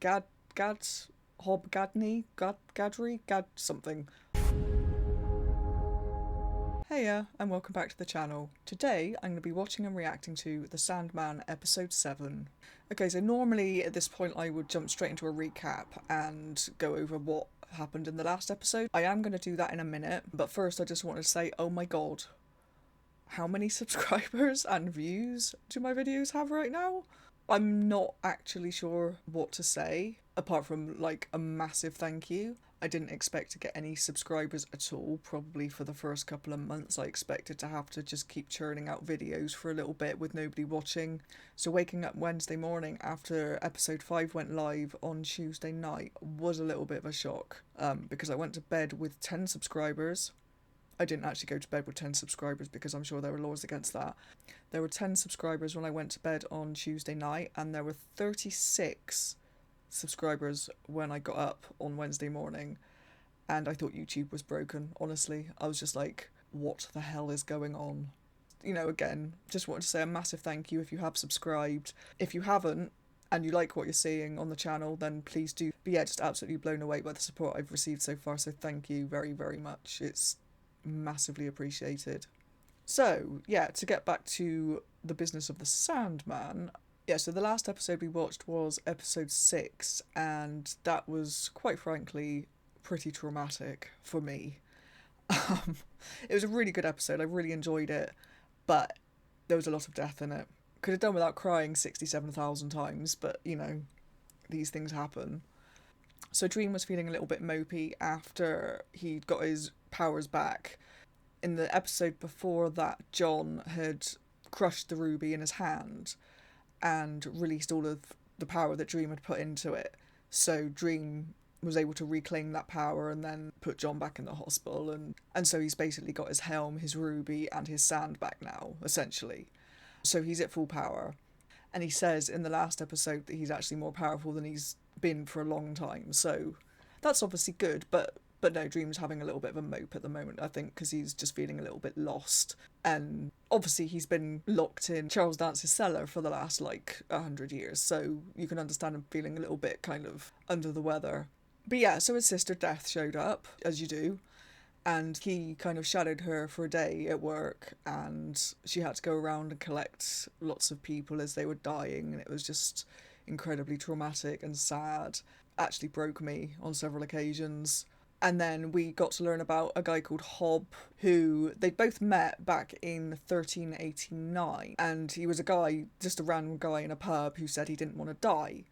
Gad, Hob Gadney, Gadri, Gad something. Heya, and welcome back to the channel. Today, I'm going to be watching and reacting to The Sandman episode 7. Okay, so normally at this point I would jump straight into a recap and go over what happened in the last episode. I am going to do that in a minute, but first I just want to say, oh my god, how many subscribers and views do my videos have right now? I'm not actually sure what to say, apart from like a massive thank you. I didn't expect to get any subscribers at all, probably for the first couple of months. I expected to have to just keep churning out videos for a little bit with nobody watching. So waking up Wednesday morning after episode 5 went live on Tuesday night was a little bit of a shock, because I went to bed with 10 subscribers. I didn't actually go to bed with 10 subscribers because I'm sure there were laws against that. There were 10 subscribers when I went to bed on Tuesday night, and there were 36 subscribers when I got up on Wednesday morning, and I thought YouTube was broken, honestly. I was just like, what the hell is going on? You know, again, just want to say a massive thank you if you have subscribed. If you haven't, and you like what you're seeing on the channel, then please do. But yeah, just absolutely blown away by the support I've received so far, so thank you very, very much. It's massively appreciated. So, yeah, to get back to the business of the Sandman, yeah, so the last episode we watched was episode 6, and that was, quite frankly, pretty traumatic for me. It was a really good episode, I really enjoyed it, but there was a lot of death in it. Could have done without crying 67,000 times, but, you know, these things happen. So Dream was feeling a little bit mopey after he got his powers back. In the episode before that, John had crushed the ruby in his hand and released all of the power that Dream had put into it. So Dream was able to reclaim that power and then put John back in the hospital, and so he's basically got his helm, his ruby, and his sand back now, essentially. So he's at full power. And he says in the last episode that he's actually more powerful than he's been for a long time. So that's obviously good, but no, Dream's having a little bit of a mope at the moment, I think, because he's just feeling a little bit lost. And obviously he's been locked in Charles Dance's cellar for the last, 100 years, so you can understand him feeling a little bit kind of under the weather. But yeah, so his sister Death showed up, as you do, and he kind of shadowed her for a day at work, and she had to go around and collect lots of people as they were dying, and it was just incredibly traumatic and sad. Actually broke me on several occasions. And then we got to learn about a guy called Hob, who they both met back in 1389. And he was a guy, just a random guy in a pub, who said he didn't want to die.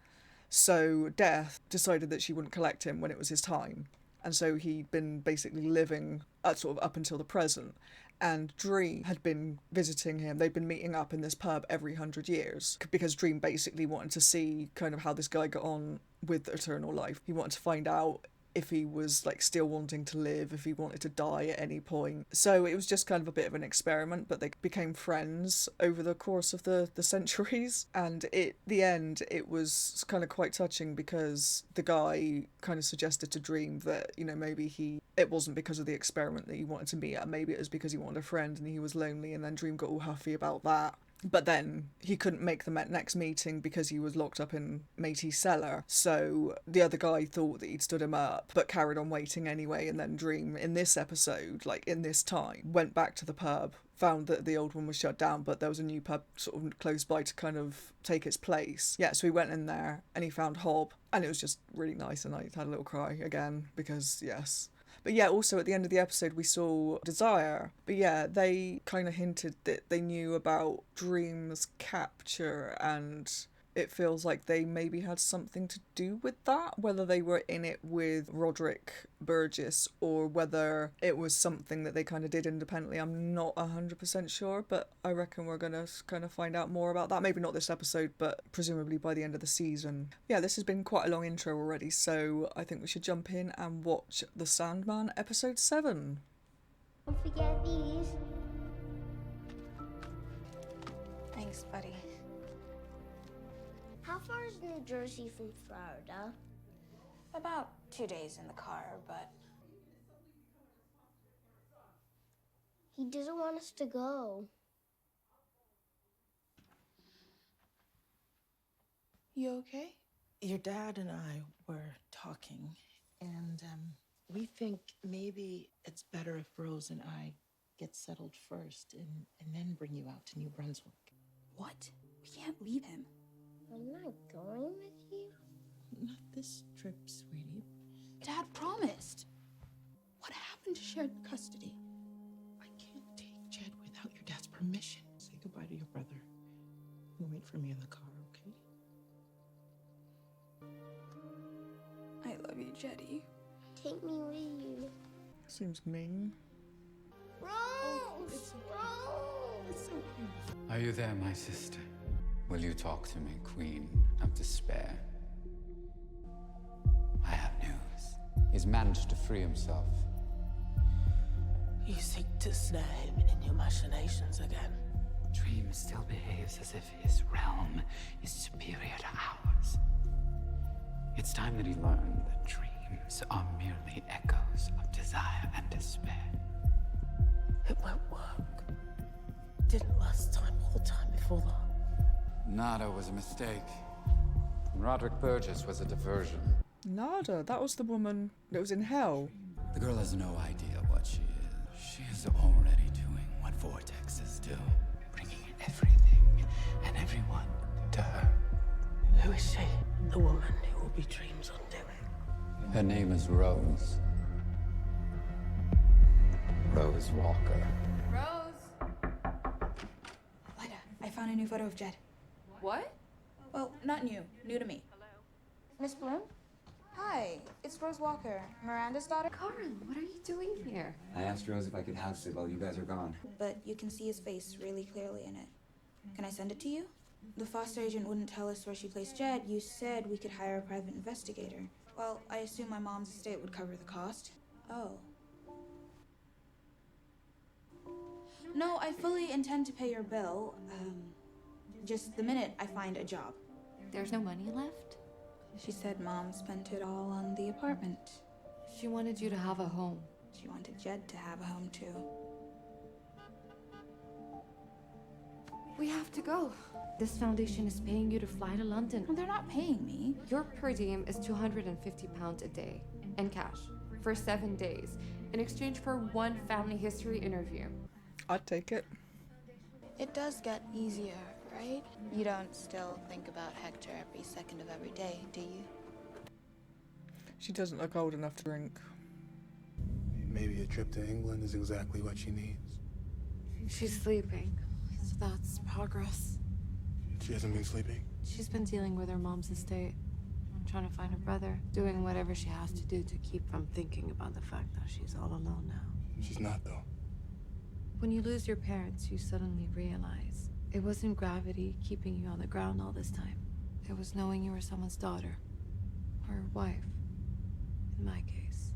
So Death decided that she wouldn't collect him when it was his time. And so he'd been basically living sort of up until the present. And Dream had been visiting him. They'd been meeting up in this pub every 100 years because Dream basically wanted to see kind of how this guy got on with eternal life. He wanted to find out if he was still wanting to live, if he wanted to die at any point. So it was just kind of a bit of an experiment, but they became friends over the course of the centuries. And at the end, it was kind of quite touching because the guy kind of suggested to Dream that, maybe it wasn't because of the experiment that he wanted to meet her, maybe it was because he wanted a friend and he was lonely, and then Dream got all huffy about that. But then he couldn't make the next meeting because he was locked up in Matey's cellar. So the other guy thought that he'd stood him up, but carried on waiting anyway. And then Dream, in this episode, in this time, went back to the pub, found that the old one was shut down, but there was a new pub sort of close by to kind of take its place. Yeah, so he went in there and he found Hob, and it was just really nice, and I had a little cry again because, yes. But yeah, also at the end of the episode we saw Desire. But yeah, they kind of hinted that they knew about Dream's capture, and it feels like they maybe had something to do with that, whether they were in it with Roderick Burgess or whether it was something that they kind of did independently. I'm not 100% sure, but I reckon we're going to kind of find out more about that. Maybe not this episode, but presumably by the end of the season. Yeah, this has been quite a long intro already, so I think we should jump in and watch The Sandman episode 7. Don't forget these. Thanks, buddy. How far is New Jersey from Florida? About 2 days in the car, but... He doesn't want us to go. You okay? Your dad and I were talking, and we think maybe it's better if Rose and I get settled first and then bring you out to New Brunswick. What? We can't leave him. I'm not going with you. Not this trip, sweetie. Dad promised. What happened to shared custody? I can't take Jed without your dad's permission. Say goodbye to your brother. You wait for me in the car, okay? I love you, Jetty. Take me with you. Seems mean. Rose! Rose! Are you there, my sister? Will you talk to me, Queen of Despair? I have news. He's managed to free himself. You seek to snare him in your machinations again. Dream still behaves as if his realm is superior to ours. It's time that he learned that dreams are merely echoes of desire and despair. It won't work. Didn't last time or time before that. Nada was a mistake. Roderick Burgess was a diversion. Nada, that was the woman that was in hell. The girl has no idea what she is. She is already doing what vortexes do, bringing everything and everyone to her. Who is she? The woman who will be Dream's undoing. Her name is Rose. Rose Walker. Rose! Lida, I found a new photo of Jed. What? Well, not new. New to me. Miss Bloom? Hi, it's Rose Walker, Miranda's daughter. Karen, what are you doing here? I asked Rose if I could house it while you guys are gone. But you can see his face really clearly in it. Can I send it to you? The foster agent wouldn't tell us where she placed Jed. You said we could hire a private investigator. Well, I assume my mom's estate would cover the cost. Oh. No, I fully intend to pay your bill. Just the minute I find a job. There's no money left? She said Mom spent it all on the apartment. She wanted you to have a home. She wanted Jed to have a home too. We have to go. This foundation is paying you to fly to London. Well, they're not paying me. Your per diem is £250 a day, in cash, for 7 days, in exchange for one family history interview. I'd take it. It does get easier, right? You don't still think about Hector every second of every day, do you? She doesn't look old enough to drink. Maybe a trip to England is exactly what she needs. She's sleeping, so that's progress. She hasn't been sleeping. She's been dealing with her mom's estate, trying to find her brother, doing whatever she has to do to keep from thinking about the fact that she's all alone now. She's not, though. When you lose your parents, you suddenly realize it wasn't gravity keeping you on the ground all this time. It was knowing you were someone's daughter, or wife, in my case.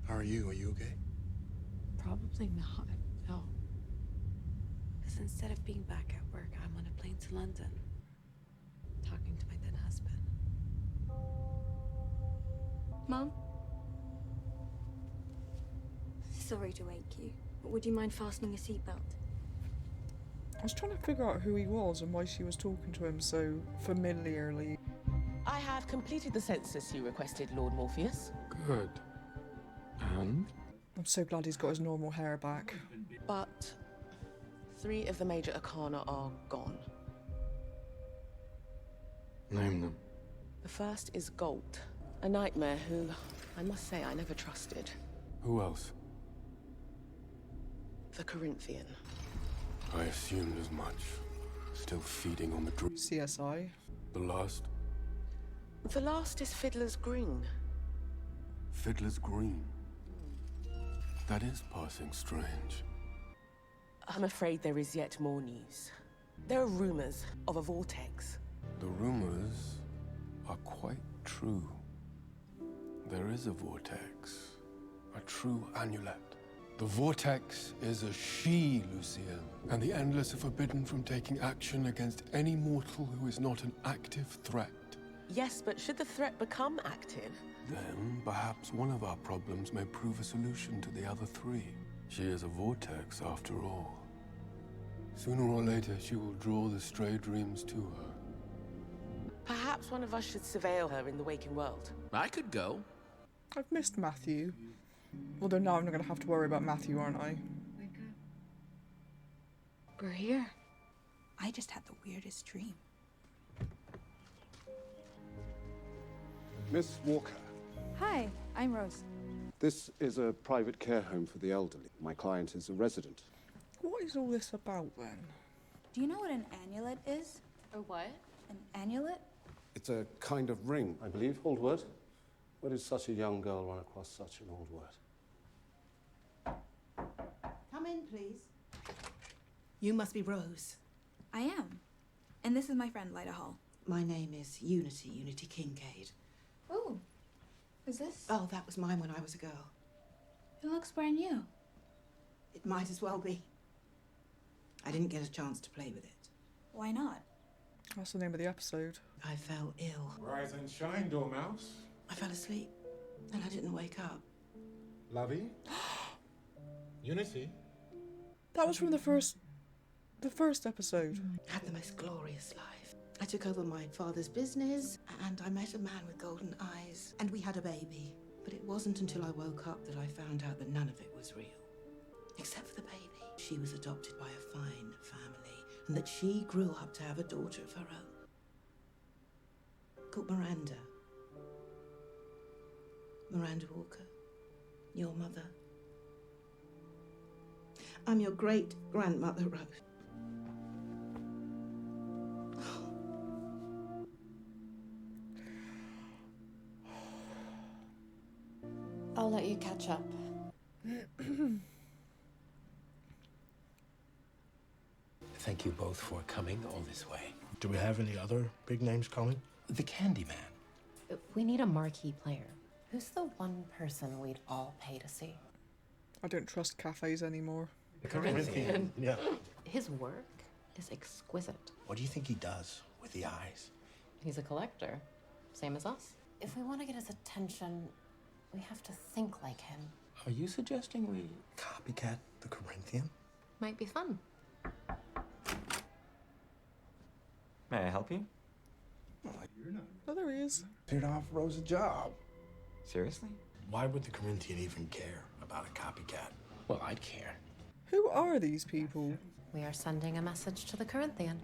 How are you? Are you okay? Probably not, no. Because instead of being back at work, I'm on a plane to London, talking to my then husband. Mom? Sorry to wake you, but would you mind fastening a seatbelt? I was trying to figure out who he was and why she was talking to him so familiarly. I have completed the census you requested, Lord Morpheus. Good. And? I'm so glad he's got his normal hair back. But 3 of the major arcana are gone. Name them. The first is Galt, a nightmare who, I must say, I never trusted. Who else? The Corinthian. I assumed as much. Still feeding on the dream. CSI. The last? The last is Fiddler's Green. Fiddler's Green. That is passing strange. I'm afraid there is yet more news. There are rumors of a vortex. The rumors are quite true. There is a vortex. A true amulet. The vortex is a she, Lucien, and the Endless are forbidden from taking action against any mortal who is not an active threat. Yes, but should the threat become active? Then, perhaps one of our problems may prove a solution to the other 3. She is a vortex, after all. Sooner or later, she will draw the stray dreams to her. Perhaps Perhaps one of us should surveil her in the waking world. I could go. I've missed Matthew. Although now I'm not going to have to worry about Matthew, aren't I? We're here. I just had the weirdest dream. Miss Walker, Hi, I'm Rose. this is a private care home for the elderly. My client is a resident. What is all this about then? Do you know what an amulet is? A what? An amulet? It's a kind of ring, I believe. Old word. Where did such a young girl run across such an old word? Come in, please. You must be Rose. I am. And this is my friend, Lyda Hall. My name is Unity Kincaid. Oh, is this? Oh, that was mine when I was a girl. It looks brand new. It might as well be. I didn't get a chance to play with it. Why not? That's the name of the episode. I fell ill. Rise and shine, Dormouse. I fell asleep, and I didn't wake up. Lovey? Unity? That was from the first episode. I had the most glorious life. I took over my father's business, and I met a man with golden eyes, and we had a baby. But it wasn't until I woke up that I found out that none of it was real. Except for the baby. She was adopted by a fine family, and that she grew up to have a daughter of her own. Called Miranda. Miranda Walker. Your mother. I'm your great-grandmother, Rose. I'll let you catch up. Thank you both for coming all this way. Do we have any other big names coming? The Candyman. We need a marquee player. Who's the one person we'd all pay to see? I don't trust cafes anymore. The Corinthian. Yeah. His work is exquisite. What do you think he does with the eyes? He's a collector, same as us. If we want to get his attention, we have to think like him. Are you suggesting we... Copycat the Corinthian? Might be fun. May I help you? Oh, there he is. Paid off Rose a job. Seriously? Why would the Corinthian even care about a copycat? Well, I'd care. Who are these people? We are sending a message to the Corinthian.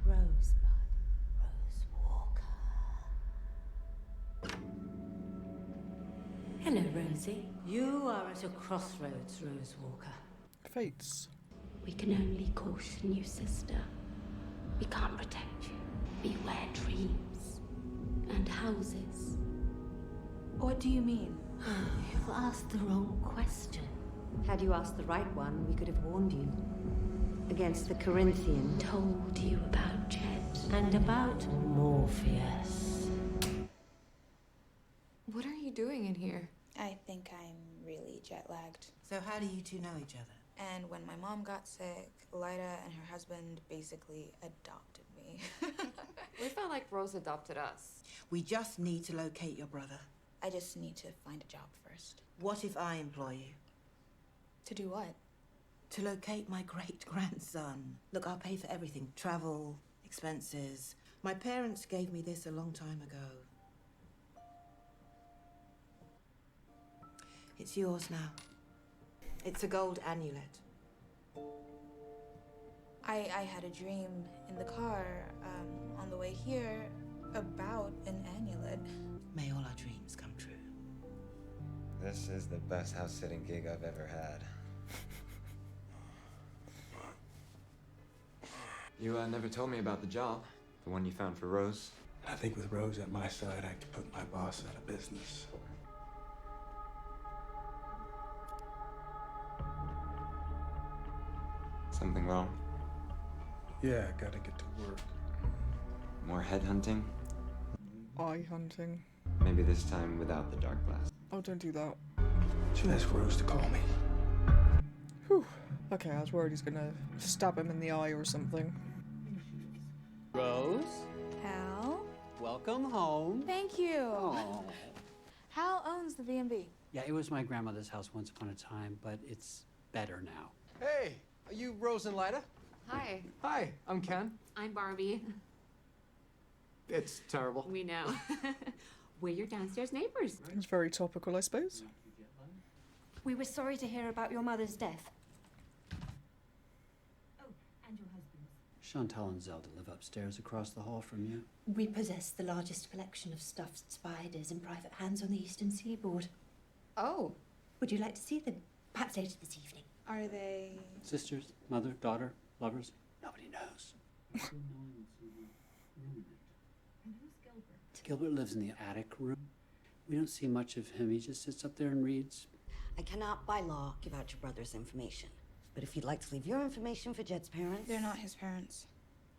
Rosebud, Rose Walker. Hello, Rosie. You are at a crossroads, Rose Walker. Fates. We can only caution you, sister. We can't protect you. Beware dreams and houses. What do you mean? You've asked the wrong question. Had you asked the right one, we could have warned you. Against the Corinthian. Told you about Jed. And about Morpheus. What are you doing in here? I think I'm really jet lagged. So how do you two know each other? And when my mom got sick, Lyda and her husband basically adopted me. We felt like Rose adopted us. We just need to locate your brother. I just need to find a job first. What if I employ you? To do what? To locate my great-grandson. Look, I'll pay for everything. Travel, expenses. My parents gave me this a long time ago. It's yours now. It's a gold amulet. I had a dream in the car on the way here about an amulet. May all our dreams come true. This is the best house-sitting gig I've ever had. You never told me about the job. The one you found for Rose. I think with Rose at my side, I could put my boss out of business. Something wrong? Yeah, I gotta get to work. More headhunting? Eye hunting. Maybe this time without the dark glass. Oh, don't do that. Should ask Rose to call me. Whew. Okay, I was worried he's gonna stab him in the eye or something. Rose, Hal? welcome home. Thank you. Oh. Hal owns the B&B. Yeah, it was my grandmother's house once upon a time, but it's better now. Hey, are you Rose and Lida? Hi. Hi, I'm Ken. I'm Barbie. It's terrible. We know. We're your downstairs neighbors. It's very topical, I suppose. We were sorry to hear about your mother's death. Chantal and Zelda live upstairs across the hall from you. We possess the largest collection of stuffed spiders in private hands on the eastern seaboard. Oh. Would you like to see them? Perhaps later this evening. Are they... Sisters, mother, daughter, lovers? Nobody knows. Gilbert lives in the attic room. We don't see much of him. He just sits up there and reads. I cannot, by law, give out your brother's information. But if you'd like to leave your information for Jed's parents... They're not his parents.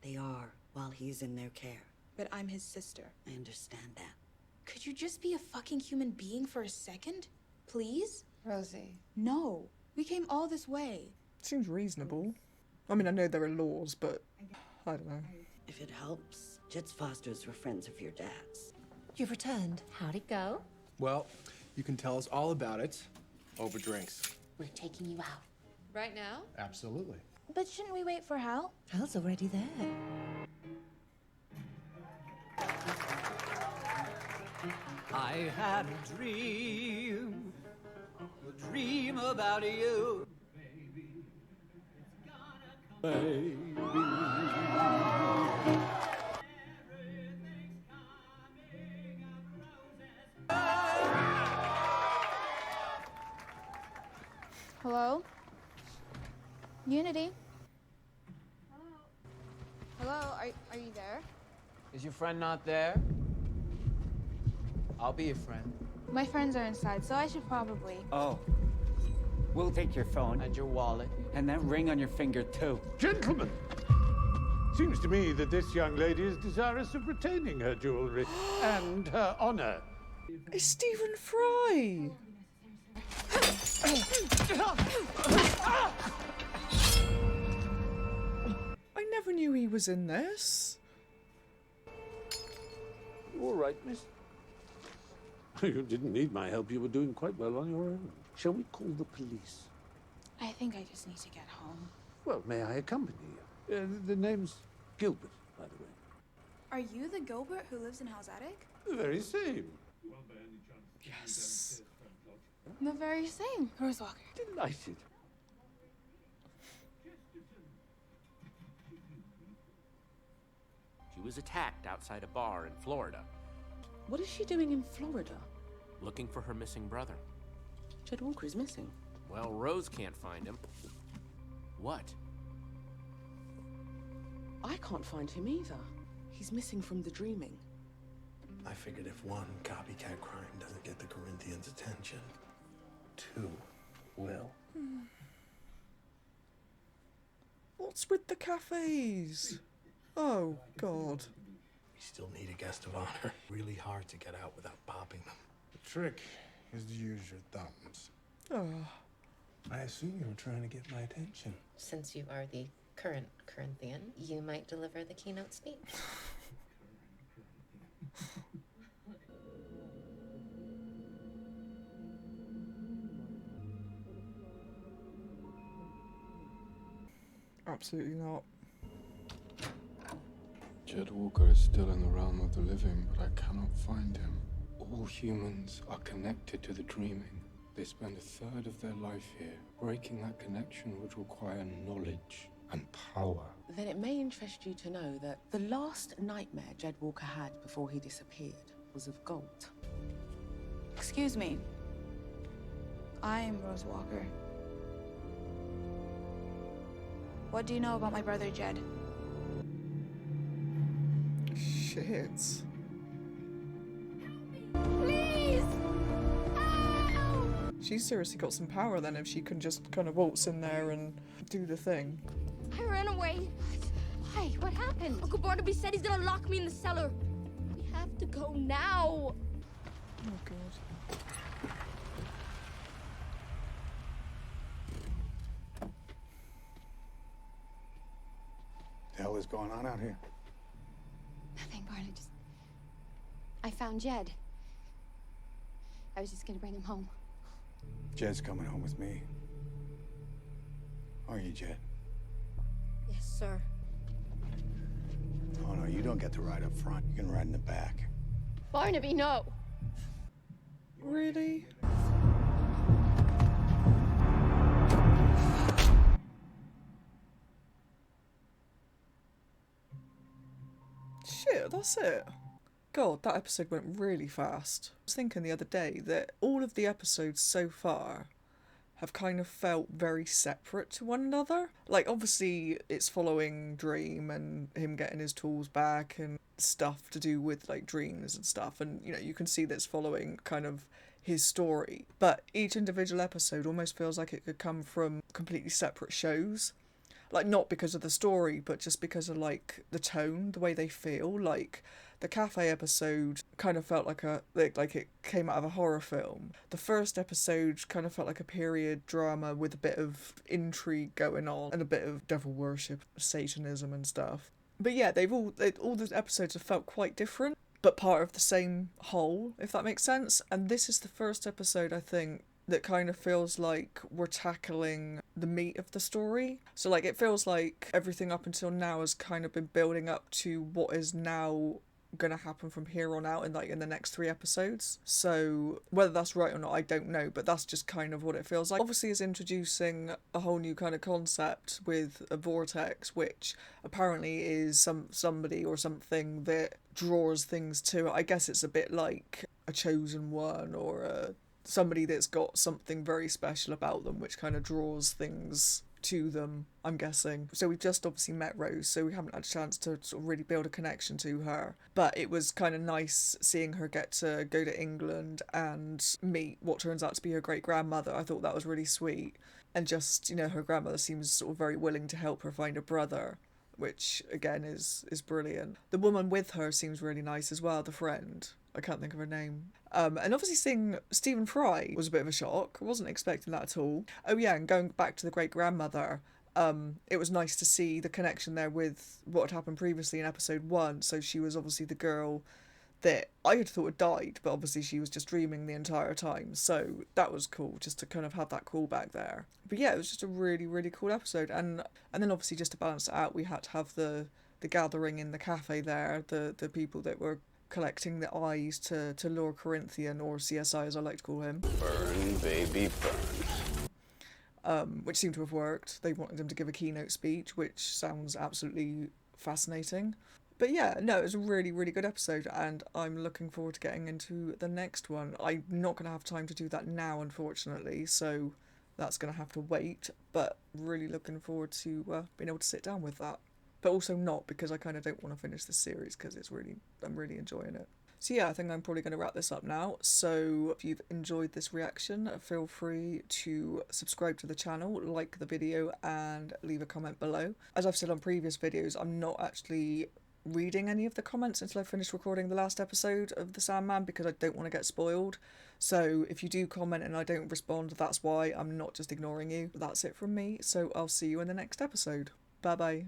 They are, while he's in their care. But I'm his sister. I understand that. Could you just be a fucking human being for a second? Please? Rosie. No. We came all this way. Seems reasonable. I mean, I know there are laws, but I don't know. If it helps, Jed's fosters were friends of your dad's. You've returned. How'd it go? Well, you can tell us all about it over drinks. We're taking you out. Right now? Absolutely. But shouldn't we wait for Hal? Hal's already there. I had a dream about you. Baby. Hello? Unity? Hello? Are you there? Is your friend not there? I'll be your friend. My friends are inside, so I should probably... Oh. We'll take your phone. And your wallet. And that ring on your finger, too. Gentlemen, seems to me that this young lady is desirous of retaining her jewelry and her honor. It's Stephen Fry! I never knew he was in this. You all right, miss? You didn't need my help. You were doing quite well on your own. Shall we call the police? I think I just need to get home. Well, may I accompany you? The name's Gilbert, by the way. Are you the Gilbert who lives in Hal's attic? The very same. Yes. The very same. Rose Walker. Delighted. She was attacked outside a bar in Florida, What is she doing in Florida? looking for her missing brother. Jed Walker is missing. Well, Rose can't find him. What? I can't find him either. He's missing from the dreaming. I figured if one copycat crime doesn't get the Corinthians' attention, two will. What's with the cafes? Oh, God. We still need a guest of honor. Really hard to get out without popping them. The trick is to use your thumbs. Oh. I assume you were trying to get my attention. Since you are the current Corinthian, you might deliver the keynote speech. Absolutely not. Jed Walker is still in the realm of the living, but I cannot find him. All humans are connected to the dreaming. They spend a third of their life here. Breaking that connection would require knowledge and power. Then it may interest you to know that the last nightmare Jed Walker had before he disappeared was of gold. Excuse me. I am Rose Walker. What do you know about my brother, Jed? Shit. Please! She's seriously got some power then if she can just kind of waltz in there and do the thing. I ran away. Why? What happened? Uncle Barnaby said he's gonna lock me in the cellar. We have to go now. Oh, God. The hell is going on out here? Nothing, Barney. I found Jed. I was just gonna bring him home. Jed's coming home with me. Are you, Jed? Yes, sir. Oh, no, you don't get to ride up front. You can ride in the back. Barnaby, no. Really? Shit, that's it. God, that episode went really fast. I was thinking the other day that all of the episodes so far have kind of felt very separate to one another. Like, obviously, it's following Dream and him getting his tools back and stuff to do with, like, dreams and stuff. And, you know, you can see that it's following kind of his story. But each individual episode almost feels like it could come from completely separate shows. Like, not because of the story, but just because of, like, the tone, the way they feel. Like, the cafe episode kind of felt like it came out of a horror film. The first episode kind of felt like a period drama with a bit of intrigue going on and a bit of devil worship, Satanism and stuff. But yeah, all the episodes have felt quite different, but part of the same whole, if that makes sense. And this is the first episode, I think, that kind of feels like we're tackling the meat of the story. So, like, it feels like everything up until now has kind of been building up to what is now gonna happen from here on out in the next 3 episodes. So whether that's right or not, I don't know, but that's just kind of what it feels like. Obviously, is introducing a whole new kind of concept with a vortex, which apparently is somebody or something that draws things to it. I guess it's a bit like a chosen one or somebody that's got something very special about them, which kind of draws things to them, I'm guessing. So we've just obviously met Rose, so we haven't had a chance to sort of really build a connection to her. But it was kind of nice seeing her get to go to England and meet what turns out to be her great-grandmother. I thought that was really sweet. And just, you know, her grandmother seems sort of very willing to help her find a brother, which, again, is brilliant. The woman with her seems really nice as well, the friend. I can't think of her name. And obviously seeing Stephen Fry was a bit of a shock. I wasn't expecting that at all. Oh yeah, and going back to the great-grandmother, it was nice to see the connection there with what had happened previously in episode 1. So she was obviously the girl that I had thought had died, but obviously she was just dreaming the entire time. So that was cool, just to kind of have that callback there. But yeah, it was just a really, really cool episode. And then obviously just to balance it out, we had to have the gathering in the cafe there, the people that were collecting the eyes to lure Corinthian, or CSI as I like to call him. Burn, baby, burn. Which seemed to have worked. They wanted him to give a keynote speech, which sounds absolutely fascinating. But yeah, no, it was a really, really good episode, and I'm looking forward to getting into the next one. I'm not going to have time to do that now, unfortunately, so that's going to have to wait, but really looking forward to being able to sit down with that. But also not, because I kind of don't want to finish the series, because I'm really enjoying it. So yeah, I think I'm probably going to wrap this up now. So if you've enjoyed this reaction, feel free to subscribe to the channel, like the video, and leave a comment below. As I've said on previous videos, I'm not actually reading any of the comments until I finish recording the last episode of The Sandman, because I don't want to get spoiled. So if you do comment and I don't respond, that's why. I'm not just ignoring you. That's it from me, so I'll see you in the next episode. Bye bye.